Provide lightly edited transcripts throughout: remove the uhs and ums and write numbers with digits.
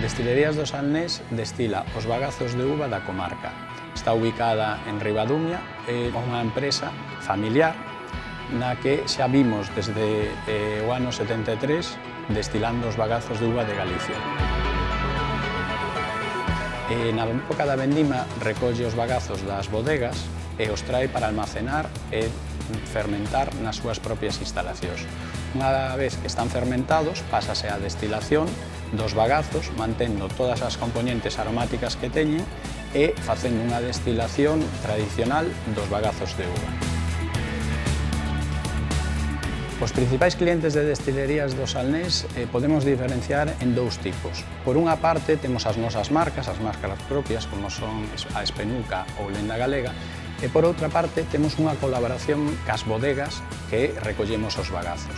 Destilerías do Salnés destila os bagazos de uva da comarca. Está ubicada en Ribadumia, é unha empresa familiar na que xa vimos desde o ano 73 destilando os bagazos de uva de Galicia. Na época da vendima recolle os bagazos das bodegas e os trae para almacenar e fermentar nas súas propias instalacións. Unha vez que están fermentados, pásase a destilación dos bagazos, mantendo todas as componentes aromáticas que teñen e facendo unha destilación tradicional dos bagazos de uva. Os principais clientes de destilerías do Salnés podemos diferenciar en dous tipos. Por unha parte, temos as nosas marcas, as marcas propias, como son a Espenuca ou Lenda Galega, e por outra parte, temos unha colaboración cas bodegas que recollemos os bagazos.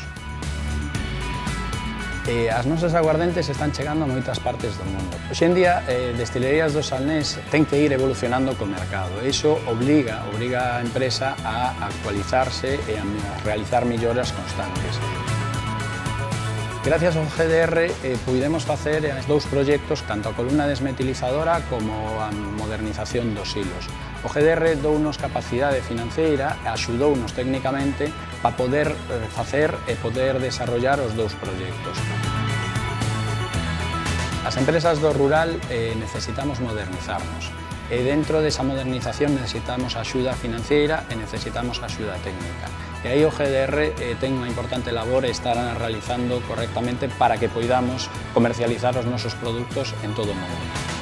As nosas aguardentes están chegando a moitas partes do mundo. Hoxe en día, Destilerías do Salnés ten que ir evolucionando co mercado. Iso obriga a empresa a actualizarse e a realizar melloras constantes. Gracias ao GDR puidemos facer dous proxectos, tanto a columna desmetilizadora como a modernización dos silos. O GDR dounos capacidade financeira e axudounos técnicamente para poder facer e poder desarrollar os dous proxectos. As empresas do rural necesitamos modernizarnos e dentro desa modernización necesitamos axuda financeira e necesitamos axuda técnica. E aí o GDR ten unha importante labor e estar realizando correctamente para que poidamos comercializar os nosos produtos en todo o mundo.